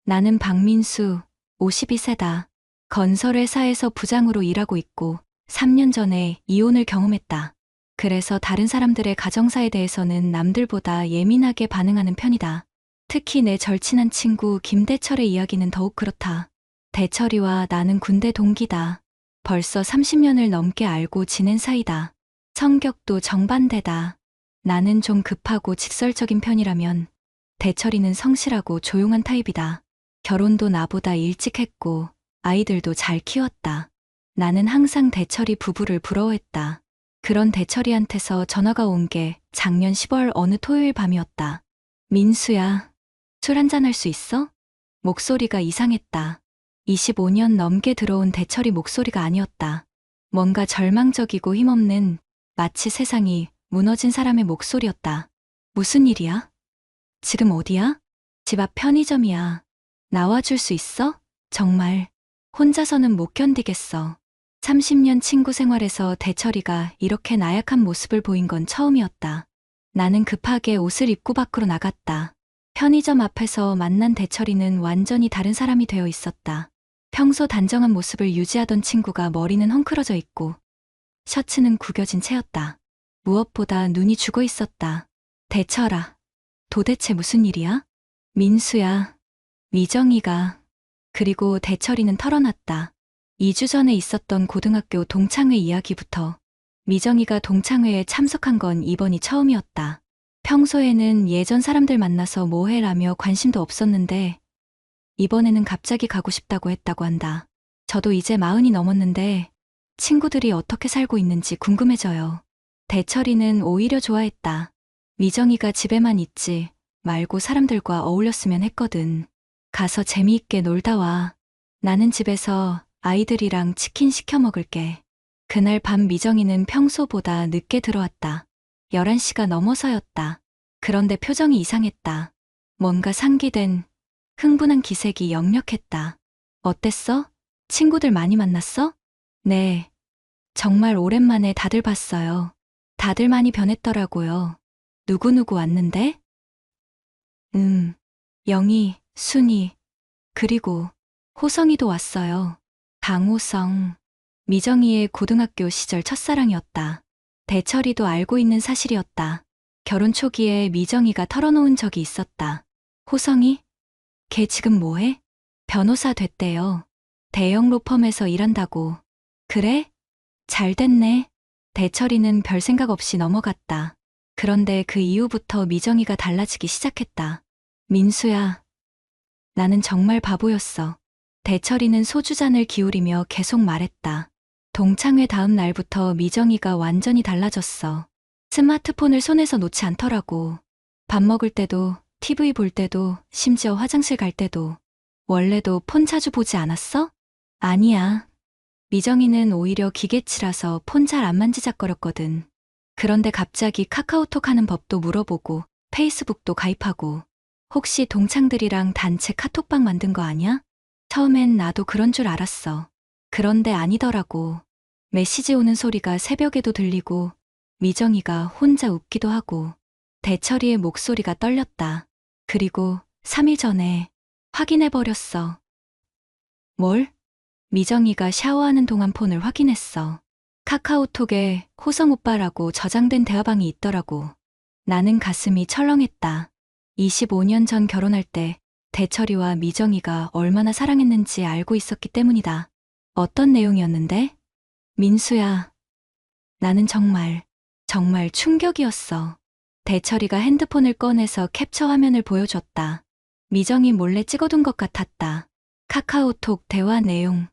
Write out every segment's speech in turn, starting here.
나는 박민수, 52세다. 건설회사에서 부장으로 일하고 있고 3년 전에 이혼을 경험했다. 그래서 다른 사람들의 가정사에 대해서는 남들보다 예민하게 반응하는 편이다. 특히 내 절친한 친구 김대철의 이야기는 더욱 그렇다. 대철이와 나는 군대 동기다. 벌써 30년을 넘게 알고 지낸 사이다. 성격도 정반대다. 나는 좀 급하고 직설적인 편이라면 대철이는 성실하고 조용한 타입이다. 결혼도 나보다 일찍 했고 아이들도 잘 키웠다. 나는 항상 대철이 부부를 부러워했다. 그런 대철이한테서 전화가 온 게 작년 10월 어느 토요일 밤이었다. 민수야, 술 한잔 할 수 있어? 목소리가 이상했다. 25년 넘게 들어온 대철이 목소리가 아니었다. 뭔가 절망적이고 힘없는, 마치 세상이 무너진 사람의 목소리였다. 무슨 일이야? 지금 어디야? 집 앞 편의점이야. 나와줄 수 있어? 정말 혼자서는 못 견디겠어. 30년 친구 생활에서 대철이가 이렇게 나약한 모습을 보인 건 처음이었다. 나는 급하게 옷을 입고 밖으로 나갔다. 편의점 앞에서 만난 대철이는 완전히 다른 사람이 되어 있었다. 평소 단정한 모습을 유지하던 친구가 머리는 헝클어져 있고 셔츠는 구겨진 채였다. 무엇보다 눈이 죽어 있었다. 대철아, 도대체 무슨 일이야? 민수야, 미정이가. 그리고 대철이는 털어놨다. 2주 전에 있었던 고등학교 동창회 이야기부터. 미정이가 동창회에 참석한 건 이번이 처음이었다. 평소에는 예전 사람들 만나서 뭐해라며 관심도 없었는데 이번에는 갑자기 가고 싶다고 했다고 한다. 저도 이제 40이 넘었는데 친구들이 어떻게 살고 있는지 궁금해져요. 대철이는 오히려 좋아했다. 미정이가 집에만 있지 말고 사람들과 어울렸으면 했거든. 가서 재미있게 놀다 와. 나는 집에서 아이들이랑 치킨 시켜 먹을게. 그날 밤 미정이는 평소보다 늦게 들어왔다. 11시가 넘어서였다. 그런데 표정이 이상했다. 뭔가 상기된, 흥분한 기색이 역력했다. 어땠어? 친구들 많이 만났어? 네. 정말 오랜만에 다들 봤어요. 다들 많이 변했더라고요. 누구누구 왔는데? 영희, 순이, 그리고 호성이도 왔어요. 강호성, 미정이의 고등학교 시절 첫사랑이었다. 대철이도 알고 있는 사실이었다. 결혼 초기에 미정이가 털어놓은 적이 있었다. 호성이? 걔 지금 뭐해? 변호사 됐대요. 대형 로펌에서 일한다고. 그래? 잘 됐네. 대철이는 별 생각 없이 넘어갔다. 그런데 그 이후부터 미정이가 달라지기 시작했다. 민수야, 나는 정말 바보였어. 대철이는 소주잔을 기울이며 계속 말했다. 동창회 다음 날부터 미정이가 완전히 달라졌어. 스마트폰을 손에서 놓지 않더라고. 밥 먹을 때도, TV 볼 때도, 심지어 화장실 갈 때도. 원래도 폰 자주 보지 않았어? 아니야. 미정이는 오히려 기계치라서 폰 잘 안 만지작거렸거든. 그런데 갑자기 카카오톡 하는 법도 물어보고 페이스북도 가입하고. 혹시 동창들이랑 단체 카톡방 만든 거 아니야? 처음엔 나도 그런 줄 알았어. 그런데 아니더라고. 메시지 오는 소리가 새벽에도 들리고 미정이가 혼자 웃기도 하고 대철이의 목소리가 떨렸다. 그리고 3일 전에 확인해버렸어. 뭘? 미정이가 샤워하는 동안 폰을 확인했어. 카카오톡에 호성 오빠라고 저장된 대화방이 있더라고. 나는 가슴이 철렁했다. 25년 전 결혼할 때 대철이와 미정이가 얼마나 사랑했는지 알고 있었기 때문이다. 어떤 내용이었는데? 민수야, 나는 정말 충격이었어. 대철이가 핸드폰을 꺼내서 캡처 화면을 보여줬다. 미정이 몰래 찍어둔 것 같았다. 카카오톡 대화 내용.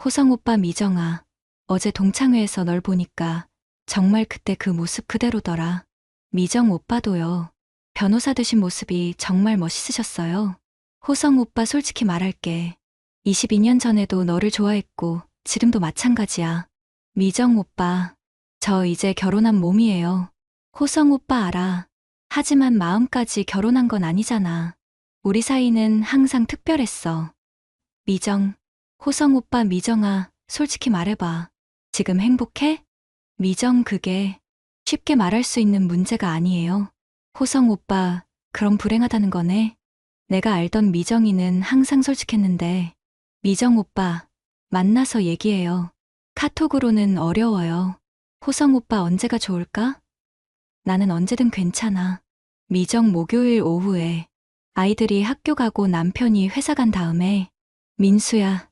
호성 오빠 미정아, 어제 동창회에서 널 보니까 정말 그때 그 모습 그대로더라. 미정 오빠도요. 변호사 되신 모습이 정말 멋있으셨어요. 호성 오빠 솔직히 말할게. 22년 전에도 너를 좋아했고 지금도 마찬가지야. 미정 오빠, 저 이제 결혼한 몸이에요. 호성 오빠 알아. 하지만 마음까지 결혼한 건 아니잖아. 우리 사이는 항상 특별했어. 미정, 호성 오빠 미정아, 솔직히 말해봐. 지금 행복해? 미정 그게 쉽게 말할 수 있는 문제가 아니에요. 호성 오빠, 그럼 불행하다는 거네. 내가 알던 미정이는 항상 솔직했는데, 미정 오빠, 만나서 얘기해요. 카톡으로는 어려워요. 호성 오빠 언제가 좋을까? 나는 언제든 괜찮아. 미정 목요일 오후에 아이들이 학교 가고 남편이 회사 간 다음에 민수야,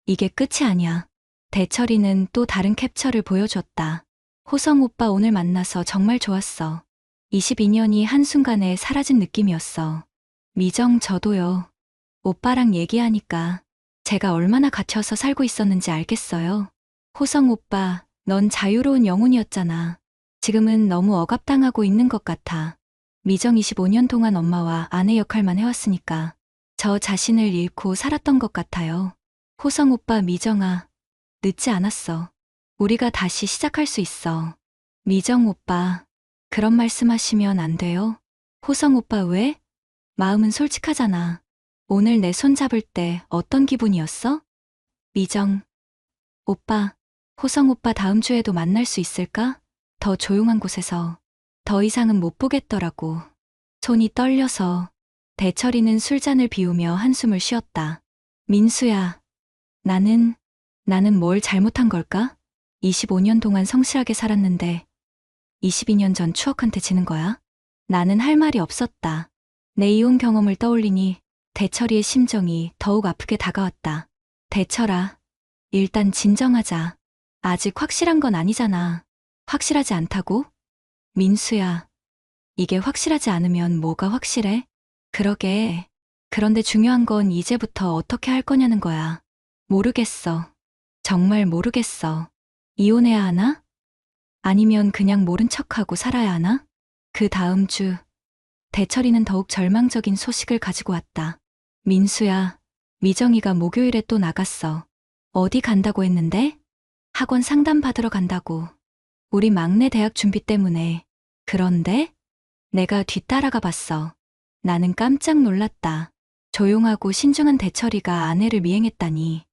이게 끝이 아니야. 대철이는 또 다른 캡처를 보여줬다. 호성 오빠 오늘 만나서 정말 좋았어. 22년이 한순간에 사라진 느낌이었어. 미정 저도요. 오빠랑 얘기하니까 제가 얼마나 갇혀서 살고 있었는지 알겠어요. 호성 오빠, 넌 자유로운 영혼이었잖아. 지금은 너무 억압당하고 있는 것 같아. 미정 25년 동안 엄마와 아내 역할만 해왔으니까 저 자신을 잃고 살았던 것 같아요. 호성 오빠 미정아, 늦지 않았어. 우리가 다시 시작할 수 있어. 미정 오빠, 그런 말씀하시면 안 돼요. 호성 오빠 왜? 마음은 솔직하잖아. 오늘 내 손 잡을 때 어떤 기분이었어? 미정, 오빠, 호성 오빠 다음 주에도 만날 수 있을까? 더 조용한 곳에서. 더 이상은 못 보겠더라고. 손이 떨려서 대철이는 술잔을 비우며 한숨을 쉬었다. 민수야, 나는 뭘 잘못한 걸까? 25년 동안 성실하게 살았는데 22년 전 추억한테 지는 거야? 나는 할 말이 없었다. 내 이혼 경험을 떠올리니 대철이의 심정이 더욱 아프게 다가왔다. 대철아, 일단 진정하자. 아직 확실한 건 아니잖아. 확실하지 않다고? 민수야, 이게 확실하지 않으면 뭐가 확실해? 그러게. 그런데 중요한 건 이제부터 어떻게 할 거냐는 거야. 모르겠어. 정말 모르겠어. 이혼해야 하나? 아니면 그냥 모른 척하고 살아야 하나? 그 다음 주, 대철이는 더욱 절망적인 소식을 가지고 왔다. 민수야, 미정이가 목요일에 또 나갔어. 어디 간다고 했는데? 학원 상담 받으러 간다고. 우리 막내 대학 준비 때문에. 그런데 내가 뒤따라가 봤어. 나는 깜짝 놀랐다. 조용하고 신중한 대철이가 아내를 미행했다니.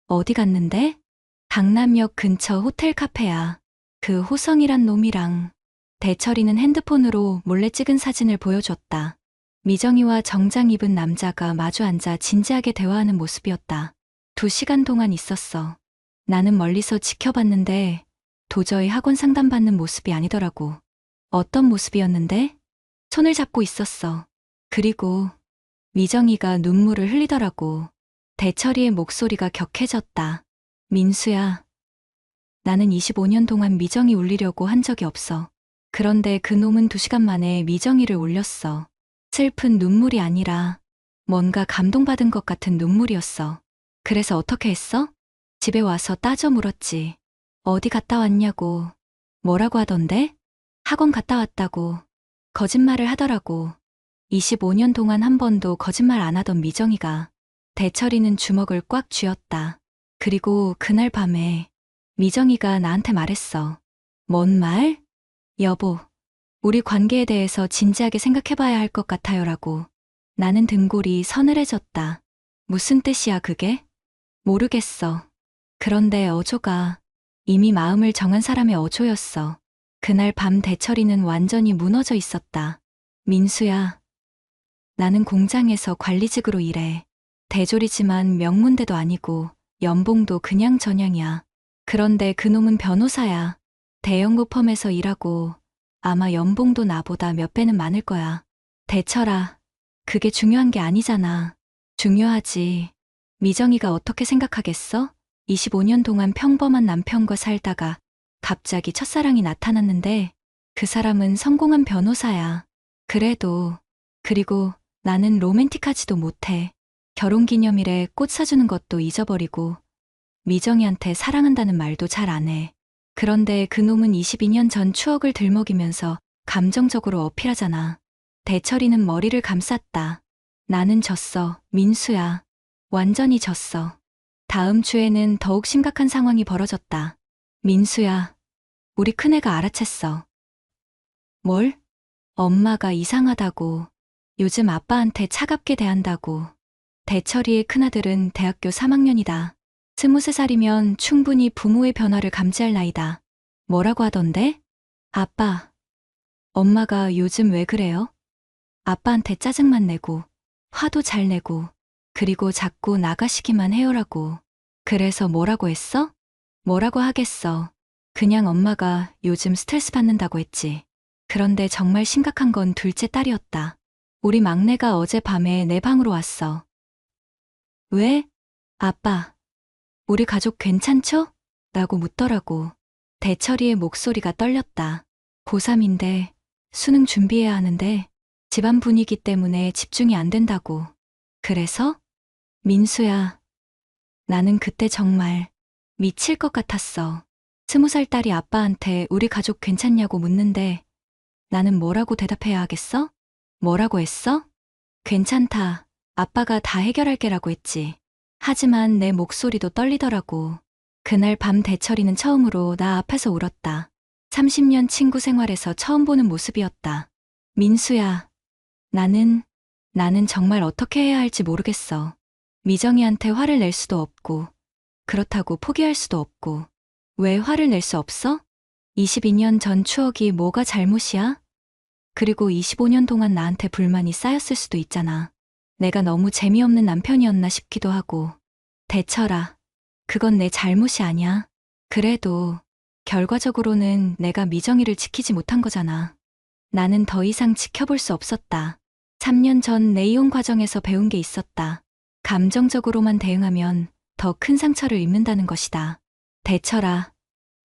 어디 갔는데? 강남역 근처 호텔 카페야. 그 호성이란 놈이랑. 대철이는 핸드폰으로 몰래 찍은 사진을 보여줬다. 미정이와 정장 입은 남자가 마주 앉아 진지하게 대화하는 모습이었다. 2시간 동안 있었어. 나는 멀리서 지켜봤는데 도저히 학원 상담받는 모습이 아니더라고. 어떤 모습이었는데? 손을 잡고 있었어. 그리고 미정이가 눈물을 흘리더라고. 대철이의 목소리가 격해졌다. 민수야, 나는 25년 동안 미정이 울리려고 한 적이 없어. 그런데 그 놈은 2시간 만에 미정이를 울렸어. 슬픈 눈물이 아니라 뭔가 감동받은 것 같은 눈물이었어. 그래서 어떻게 했어? 집에 와서 따져 물었지. 어디 갔다 왔냐고. 뭐라고 하던데? 학원 갔다 왔다고. 거짓말을 하더라고. 25년 동안 한 번도 거짓말 안 하던 미정이가. 대철이는 주먹을 꽉 쥐었다. 그리고 그날 밤에 미정이가 나한테 말했어. 뭔 말? 여보, 우리 관계에 대해서 진지하게 생각해봐야 할 것 같아요라고. 나는 등골이 서늘해졌다. 무슨 뜻이야 그게? 모르겠어. 그런데 어조가 이미 마음을 정한 사람의 어조였어. 그날 밤 대철이는 완전히 무너져 있었다. 민수야, 나는 공장에서 관리직으로 일해. 대졸이지만 명문대도 아니고 연봉도 그냥 저냥이야. 그런데 그놈은 변호사야. 대형구 펌에서 일하고 아마 연봉도 나보다 몇 배는 많을 거야. 대철아, 그게 중요한 게 아니잖아. 중요하지. 미정이가 어떻게 생각하겠어? 25년 동안 평범한 남편과 살다가 갑자기 첫사랑이 나타났는데 그 사람은 성공한 변호사야. 그리고 나는 로맨틱하지도 못해. 결혼기념일에 꽃 사주는 것도 잊어버리고 미정이한테 사랑한다는 말도 잘 안 해. 그런데 그놈은 22년 전 추억을 들먹이면서 감정적으로 어필하잖아. 대철이는 머리를 감쌌다. 나는 졌어, 민수야. 완전히 졌어. 다음 주에는 더욱 심각한 상황이 벌어졌다. 민수야, 우리 큰애가 알아챘어. 뭘? 엄마가 이상하다고. 요즘 아빠한테 차갑게 대한다고. 대철이의 큰아들은 대학교 3학년이다. 23살이면 충분히 부모의 변화를 감지할 나이다. 뭐라고 하던데? 아빠, 엄마가 요즘 왜 그래요? 아빠한테 짜증만 내고 화도 잘 내고, 그리고 자꾸 나가시기만 해요라고. 그래서 뭐라고 했어? 뭐라고 하겠어. 그냥 엄마가 요즘 스트레스 받는다고 했지. 그런데 정말 심각한 건 둘째 딸이었다. 우리 막내가 어젯밤에 내 방으로 왔어. 왜? 아빠, 우리 가족 괜찮죠? 라고 묻더라고. 대철이의 목소리가 떨렸다. 고3인데 수능 준비해야 하는데 집안 분위기 때문에 집중이 안 된다고. 그래서? 민수야, 나는 그때 정말 미칠 것 같았어. 20살 딸이 아빠한테 우리 가족 괜찮냐고 묻는데 나는 뭐라고 대답해야 하겠어? 뭐라고 했어? 괜찮다. 아빠가 다 해결할게라고 했지. 하지만 내 목소리도 떨리더라고. 그날 밤 대철이는 처음으로 나 앞에서 울었다. 30년 친구 생활에서 처음 보는 모습이었다. 민수야, 나는 정말 어떻게 해야 할지 모르겠어. 미정이한테 화를 낼 수도 없고, 그렇다고 포기할 수도 없고. 왜 화를 낼 수 없어? 22년 전 추억이 뭐가 잘못이야? 그리고 25년 동안 나한테 불만이 쌓였을 수도 있잖아. 내가 너무 재미없는 남편이었나 싶기도 하고. 대철아, 그건 내 잘못이 아니야. 그래도 결과적으로는 내가 미정이를 지키지 못한 거잖아. 나는 더 이상 지켜볼 수 없었다. 3년 전 내 이혼 과정에서 배운 게 있었다. 감정적으로만 대응하면 더 큰 상처를 입는다는 것이다. 대철아,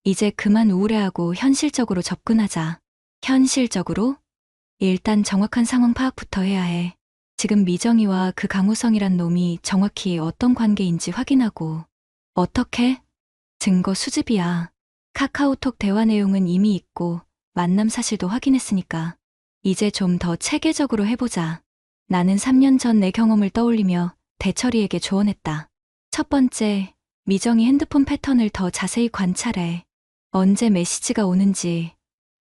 이제 그만 우울해하고 현실적으로 접근하자. 현실적으로? 일단 정확한 상황 파악부터 해야 해. 지금 미정이와 그 강우성이란 놈이 정확히 어떤 관계인지 확인하고. 어떻게? 증거 수집이야. 카카오톡 대화 내용은 이미 있고 만남 사실도 확인했으니까. 이제 좀 더 체계적으로 해보자. 나는 3년 전 내 경험을 떠올리며 대철이에게 조언했다. 첫 번째, 미정이 핸드폰 패턴을 더 자세히 관찰해. 언제 메시지가 오는지,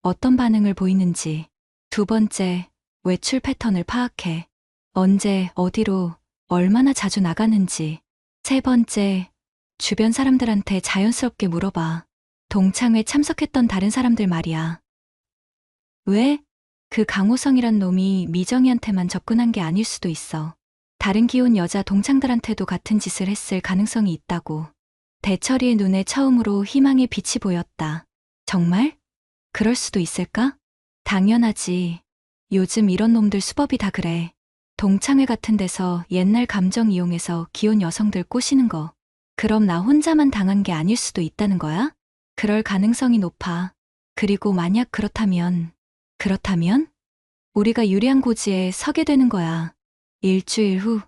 어떤 반응을 보이는지. 두 번째, 외출 패턴을 파악해. 언제, 어디로, 얼마나 자주 나가는지. 세 번째, 주변 사람들한테 자연스럽게 물어봐. 동창회 참석했던 다른 사람들 말이야. 왜? 그 강호성이란 놈이 미정이한테만 접근한 게 아닐 수도 있어. 다른 기혼 여자 동창들한테도 같은 짓을 했을 가능성이 있다고. 대철이의 눈에 처음으로 희망의 빛이 보였다. 정말? 그럴 수도 있을까? 당연하지. 요즘 이런 놈들 수법이 다 그래. 동창회 같은 데서 옛날 감정 이용해서 기혼 여성들 꼬시는 거. 그럼 나 혼자만 당한 게 아닐 수도 있다는 거야? 그럴 가능성이 높아. 그리고 만약 그렇다면 우리가 유리한 고지에 서게 되는 거야. 일주일 후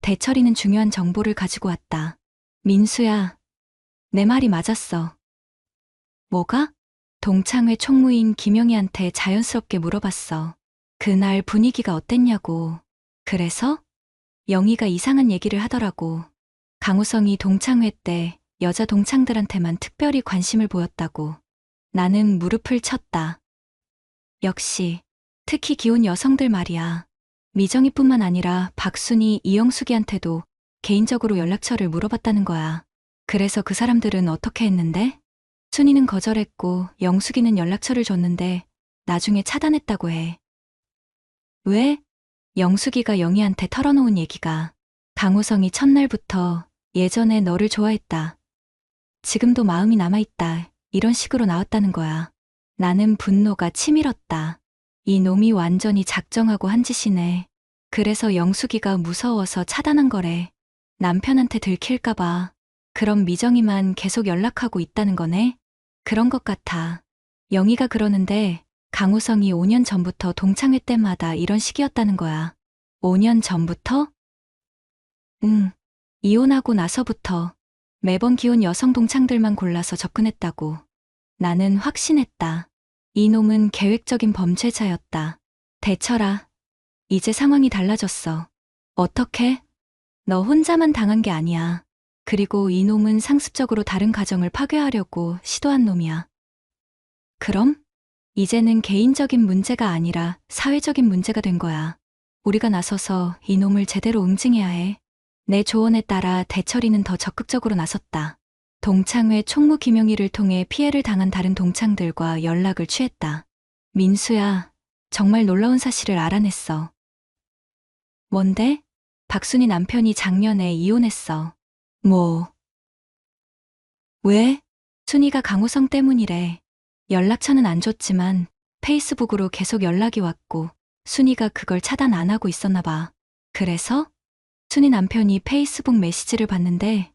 대철이는 중요한 정보를 가지고 왔다. 민수야, 내 말이 맞았어. 뭐가? 동창회 총무인 김영희한테 자연스럽게 물어봤어. 그날 분위기가 어땠냐고. 그래서? 영희가 이상한 얘기를 하더라고. 강우성이 동창회 때 여자 동창들한테만 특별히 관심을 보였다고. 나는 무릎을 쳤다. 역시, 특히 기혼 여성들 말이야. 미정이뿐만 아니라 박순이, 이영숙이한테도 개인적으로 연락처를 물어봤다는 거야. 그래서 그 사람들은 어떻게 했는데? 순이는 거절했고 영숙이는 연락처를 줬는데 나중에 차단했다고 해. 왜? 영숙이가 영희한테 털어놓은 얘기가 강호성이 첫날부터 예전에 너를 좋아했다. 지금도 마음이 남아있다. 이런 식으로 나왔다는 거야. 나는 분노가 치밀었다. 이 놈이 완전히 작정하고 한 짓이네. 그래서 영숙이가 무서워서 차단한 거래. 남편한테 들킬까봐. 그럼 미정이만 계속 연락하고 있다는 거네? 그런 것 같아. 영희가 그러는데 강우성이 5년 전부터 동창회 때마다 이런 식이었다는 거야. 5년 전부터? 응. 이혼하고 나서부터 매번 기혼 여성 동창들만 골라서 접근했다고. 나는 확신했다. 이놈은 계획적인 범죄자였다. 대철아, 이제 상황이 달라졌어. 어떻게? 너 혼자만 당한 게 아니야. 그리고 이놈은 상습적으로 다른 가정을 파괴하려고 시도한 놈이야. 그럼? 이제는 개인적인 문제가 아니라 사회적인 문제가 된 거야. 우리가 나서서 이놈을 제대로 응징해야 해. 내 조언에 따라 대철이는 더 적극적으로 나섰다. 동창회 총무 김용희를 통해 피해를 당한 다른 동창들과 연락을 취했다. 민수야, 정말 놀라운 사실을 알아냈어. 뭔데? 박순희 남편이 작년에 이혼했어. 뭐? 왜? 순이가 강호성 때문이래. 연락처는 안 줬지만 페이스북으로 계속 연락이 왔고 순이가 그걸 차단 안 하고 있었나 봐. 그래서 순이 남편이 페이스북 메시지를 봤는데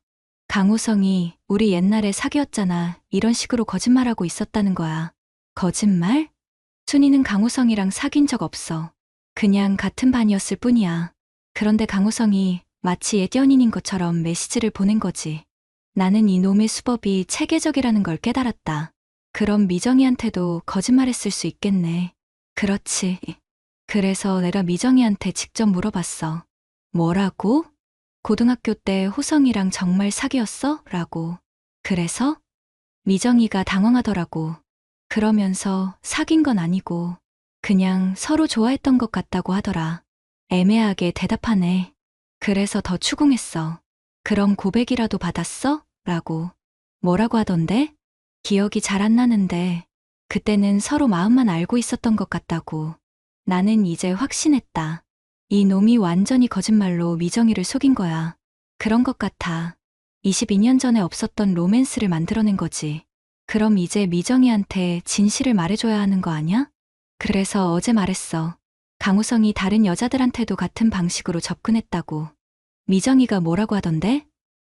강호성이 우리 옛날에 사귀었잖아 이런 식으로 거짓말하고 있었다는 거야. 거짓말? 순이는 강호성이랑 사귄 적 없어. 그냥 같은 반이었을 뿐이야. 그런데 강호성이 마치 옛 연인인 것처럼 메시지를 보낸 거지. 나는 이 놈의 수법이 체계적이라는 걸 깨달았다. 그럼 미정이한테도 거짓말했을 수 있겠네. 그렇지. 그래서 내가 미정이한테 직접 물어봤어. 뭐라고? 고등학교 때 호성이랑 정말 사귀었어? 라고. 그래서? 미정이가 당황하더라고. 그러면서 사귄 건 아니고 그냥 서로 좋아했던 것 같다고 하더라. 애매하게 대답하네. 그래서 더 추궁했어. 그럼 고백이라도 받았어? 라고. 뭐라고 하던데? 기억이 잘 안 나는데 그때는 서로 마음만 알고 있었던 것 같다고. 나는 이제 확신했다. 이 놈이 완전히 거짓말로 미정이를 속인 거야. 그런 것 같아. 22년 전에 없었던 로맨스를 만들어낸 거지. 그럼 이제 미정이한테 진실을 말해줘야 하는 거 아냐? 그래서 어제 말했어. 강우성이 다른 여자들한테도 같은 방식으로 접근했다고. 미정이가 뭐라고 하던데?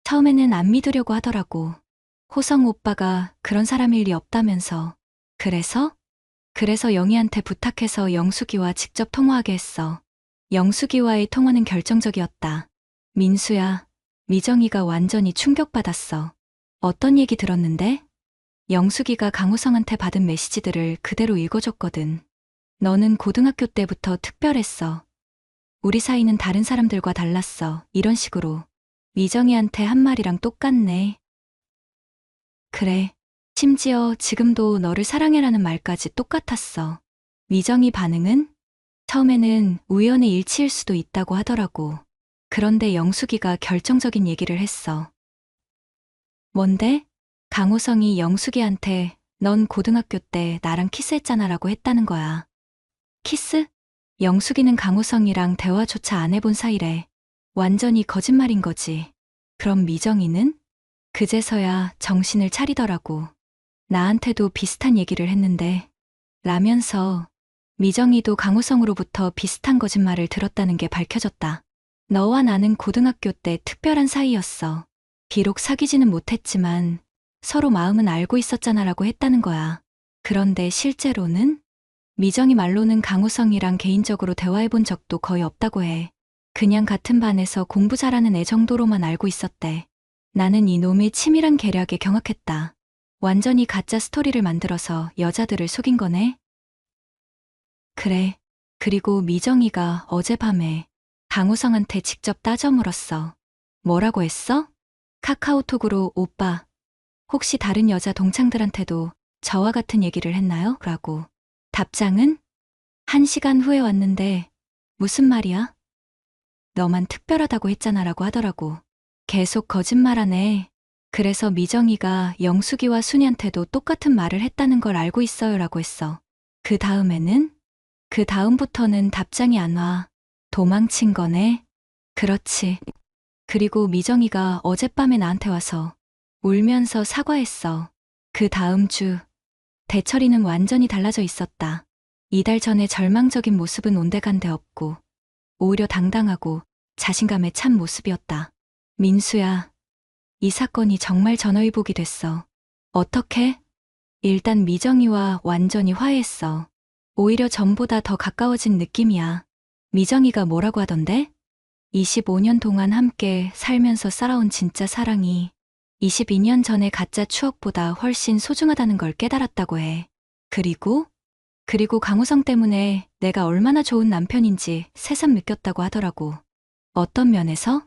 처음에는 안 믿으려고 하더라고. 호성 오빠가 그런 사람일 리 없다면서. 그래서? 그래서 영희한테 부탁해서 영숙이와 직접 통화하게 했어. 영숙이와의 통화는 결정적이었다. 민수야, 미정이가 완전히 충격받았어. 어떤 얘기 들었는데? 영숙이가 강우성한테 받은 메시지들을 그대로 읽어줬거든. 너는 고등학교 때부터 특별했어. 우리 사이는 다른 사람들과 달랐어. 이런 식으로. 미정이한테 한 말이랑 똑같네. 그래. 심지어 지금도 너를 사랑해라는 말까지 똑같았어. 미정이 반응은? 처음에는 우연의 일치일 수도 있다고 하더라고. 그런데 영숙이가 결정적인 얘기를 했어. 뭔데? 강호성이 영숙이한테 넌 고등학교 때 나랑 키스했잖아 라고 했다는 거야. 키스? 영숙이는 강호성이랑 대화조차 안 해본 사이래. 완전히 거짓말인 거지. 그럼 미정이는? 그제서야 정신을 차리더라고. 나한테도 비슷한 얘기를 했는데 라면서 미정이도 강호성으로부터 비슷한 거짓말을 들었다는 게 밝혀졌다. 너와 나는 고등학교 때 특별한 사이였어. 비록 사귀지는 못했지만 서로 마음은 알고 있었잖아 라고 했다는 거야. 그런데 실제로는? 미정이 말로는 강호성이랑 개인적으로 대화해본 적도 거의 없다고 해. 그냥 같은 반에서 공부 잘하는 애 정도로만 알고 있었대. 나는 이놈의 치밀한 계략에 경악했다. 완전히 가짜 스토리를 만들어서 여자들을 속인 거네. 그래. 그리고 미정이가 어젯밤에 강우성한테 직접 따져 물었어. 뭐라고 했어? 카카오톡으로 오빠, 혹시 다른 여자 동창들한테도 저와 같은 얘기를 했나요? 라고. 답장은? 1시간 후에 왔는데 무슨 말이야? 너만 특별하다고 했잖아 라고 하더라고. 계속 거짓말하네. 그래서 미정이가 영숙이와 순이한테도 똑같은 말을 했다는 걸 알고 있어요 라고 했어. 그 다음에는? 그 다음부터는 답장이 안 와. 도망친 거네. 그렇지. 그리고 미정이가 어젯밤에 나한테 와서 울면서 사과했어. 그 다음 주 대철이는 완전히 달라져 있었다. 2달 전에 절망적인 모습은 온데간데 없고 오히려 당당하고 자신감에 찬 모습이었다. 민수야, 이 사건이 정말 전화위복이 됐어. 어떻게? 일단 미정이와 완전히 화해했어. 오히려 전보다 더 가까워진 느낌이야. 미정이가 뭐라고 하던데? 25년 동안 함께 살면서 쌓아온 진짜 사랑이 22년 전의 가짜 추억보다 훨씬 소중하다는 걸 깨달았다고 해. 그리고 강우성 때문에 내가 얼마나 좋은 남편인지 새삼 느꼈다고 하더라고. 어떤 면에서?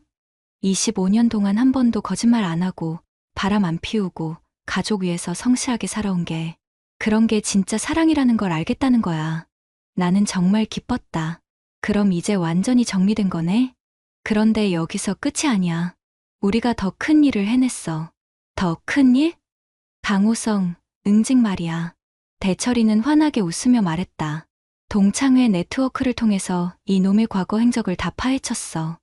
25년 동안 한 번도 거짓말 안 하고 바람 안 피우고 가족 위해서 성실하게 살아온 게 그런 게 진짜 사랑이라는 걸 알겠다는 거야. 나는 정말 기뻤다. 그럼 이제 완전히 정리된 거네? 그런데 여기서 끝이 아니야. 우리가 더 큰 일을 해냈어. 더 큰 일? 강호성, 응징 말이야. 대철이는 환하게 웃으며 말했다. 동창회 네트워크를 통해서 이놈의 과거 행적을 다 파헤쳤어.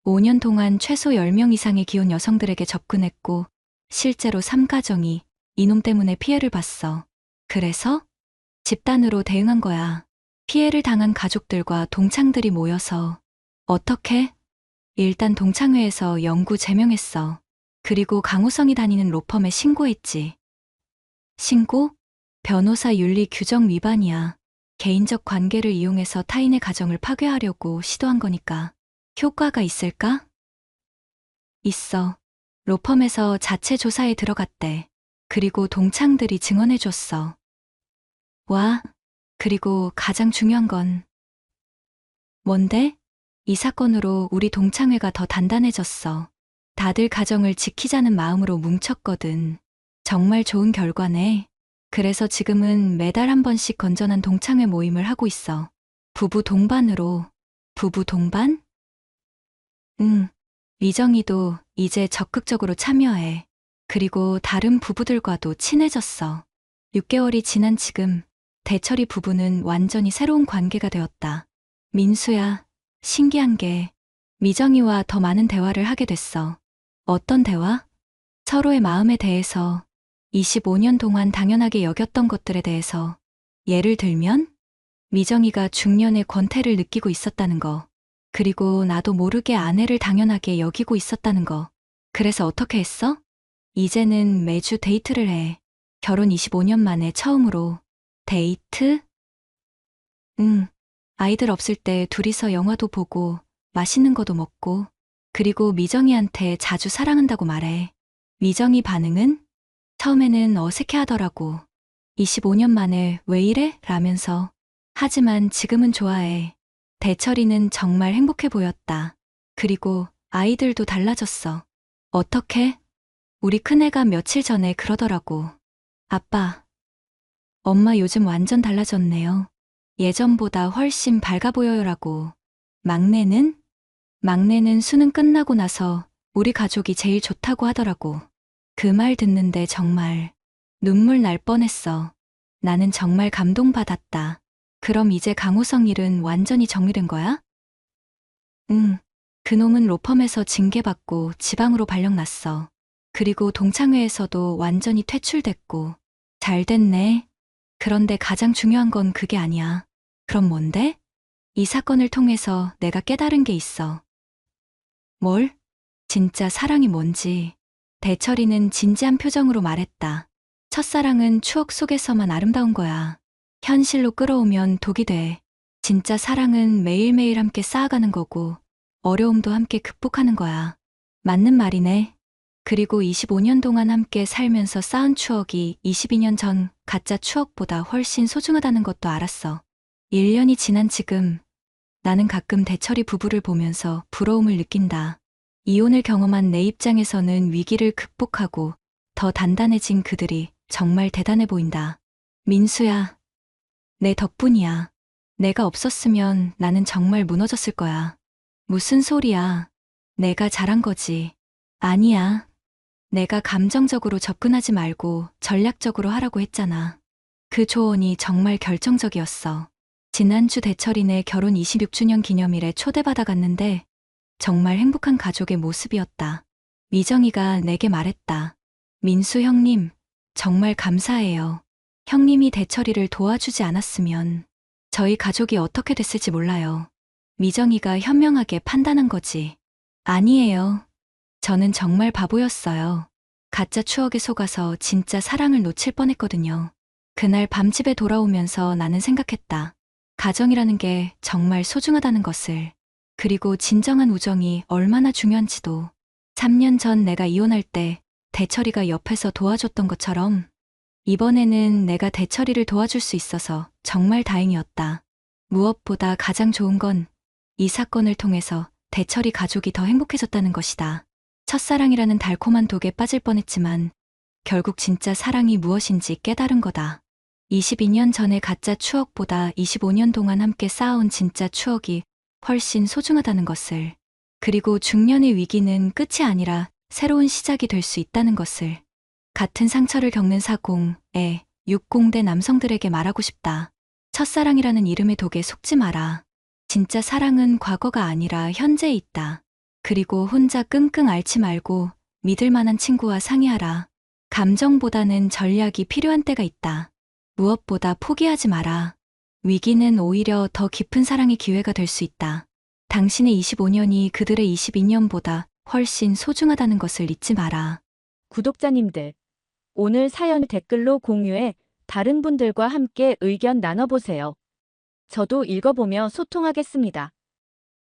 5년 동안 최소 10명 이상의 기혼 여성들에게 접근했고 실제로 3가정이 이놈 때문에 피해를 봤어. 그래서 집단으로 대응한 거야. 피해를 당한 가족들과 동창들이 모여서 어떻게? 일단 동창회에서 영구 제명했어. 그리고 강우성이 다니는 로펌에 신고했지. 신고? 변호사 윤리 규정 위반이야. 개인적 관계를 이용해서 타인의 가정을 파괴하려고 시도한 거니까. 효과가 있을까? 있어. 로펌에서 자체 조사에 들어갔대. 그리고 동창들이 증언해줬어. 와, 그리고 가장 중요한 건 뭔데? 이 사건으로 우리 동창회가 더 단단해졌어. 다들 가정을 지키자는 마음으로 뭉쳤거든. 정말 좋은 결과네. 그래서 지금은 매달 한 번씩 건전한 동창회 모임을 하고 있어. 부부 동반으로. 부부 동반? 응. 미정이도 이제 적극적으로 참여해. 그리고 다른 부부들과도 친해졌어. 6개월이 지난 지금 대철이 부부는 완전히 새로운 관계가 되었다. 민수야, 신기한 게 미정이와 더 많은 대화를 하게 됐어. 어떤 대화? 서로의 마음에 대해서 25년 동안 당연하게 여겼던 것들에 대해서. 예를 들면 미정이가 중년의 권태를 느끼고 있었다는 거. 그리고 나도 모르게 아내를 당연하게 여기고 있었다는 거. 그래서 어떻게 했어? 이제는 매주 데이트를 해. 결혼 25년 만에 처음으로. 데이트? 응. 아이들 없을 때 둘이서 영화도 보고 맛있는 거도 먹고 그리고 미정이한테 자주 사랑한다고 말해. 미정이 반응은? 처음에는 어색해 하더라고. 25년 만에 왜 이래? 라면서. 하지만 지금은 좋아해. 대철이는 정말 행복해 보였다. 그리고 아이들도 달라졌어. 어떻게? 우리 큰애가 며칠 전에 그러더라고. 아빠, 엄마 요즘 완전 달라졌네요. 예전보다 훨씬 밝아 보여요라고. 막내는? 막내는 수능 끝나고 나서 우리 가족이 제일 좋다고 하더라고. 그 말 듣는데 정말 눈물 날 뻔했어. 나는 정말 감동받았다. 그럼 이제 강호성 일은 완전히 정리된 거야? 응. 그놈은 로펌에서 징계받고 지방으로 발령났어. 그리고 동창회에서도 완전히 퇴출됐고. 잘 됐네. 그런데 가장 중요한 건 그게 아니야. 그럼 뭔데? 이 사건을 통해서 내가 깨달은 게 있어. 뭘? 진짜 사랑이 뭔지. 대철이는 진지한 표정으로 말했다. 첫사랑은 추억 속에서만 아름다운 거야. 현실로 끌어오면 독이 돼. 진짜 사랑은 매일매일 함께 쌓아가는 거고, 어려움도 함께 극복하는 거야. 맞는 말이네. 그리고 25년 동안 함께 살면서 쌓은 추억이 22년 전 가짜 추억보다 훨씬 소중하다는 것도 알았어. 1년이 지난 지금, 나는 가끔 대철이 부부를 보면서 부러움을 느낀다. 이혼을 경험한 내 입장에서는 위기를 극복하고 더 단단해진 그들이 정말 대단해 보인다. 민수야, 내 덕분이야. 내가 없었으면 나는 정말 무너졌을 거야. 무슨 소리야. 내가 잘한 거지. 아니야. 내가 감정적으로 접근하지 말고 전략적으로 하라고 했잖아. 그 조언이 정말 결정적이었어. 지난주 대철이네 결혼 26주년 기념일에 초대받아 갔는데 정말 행복한 가족의 모습이었다. 미정이가 내게 말했다. 민수 형님, 정말 감사해요. 형님이 대철이를 도와주지 않았으면 저희 가족이 어떻게 됐을지 몰라요. 미정이가 현명하게 판단한 거지. 아니에요. 저는 정말 바보였어요. 가짜 추억에 속아서 진짜 사랑을 놓칠 뻔했거든요. 그날 밤 집에 돌아오면서 나는 생각했다. 가정이라는 게 정말 소중하다는 것을. 그리고 진정한 우정이 얼마나 중요한지도. 3년 전 내가 이혼할 때 대철이가 옆에서 도와줬던 것처럼 이번에는 내가 대철이를 도와줄 수 있어서 정말 다행이었다. 무엇보다 가장 좋은 건 이 사건을 통해서 대철이 가족이 더 행복해졌다는 것이다. 첫사랑이라는 달콤한 독에 빠질 뻔했지만 결국 진짜 사랑이 무엇인지 깨달은 거다. 22년 전의 가짜 추억보다 25년 동안 함께 쌓아온 진짜 추억이 훨씬 소중하다는 것을. 그리고 중년의 위기는 끝이 아니라 새로운 시작이 될 수 있다는 것을. 같은 상처를 겪는 40에 60대 남성들에게 말하고 싶다. 첫사랑이라는 이름의 독에 속지 마라. 진짜 사랑은 과거가 아니라 현재에 있다. 그리고 혼자 끙끙 앓지 말고 믿을 만한 친구와 상의하라. 감정보다는 전략이 필요한 때가 있다. 무엇보다 포기하지 마라. 위기는 오히려 더 깊은 사랑의 기회가 될 수 있다. 당신의 25년이 그들의 22년보다 훨씬 소중하다는 것을 잊지 마라. 구독자님들, 오늘 사연 댓글로 공유해 다른 분들과 함께 의견 나눠보세요. 저도 읽어보며 소통하겠습니다.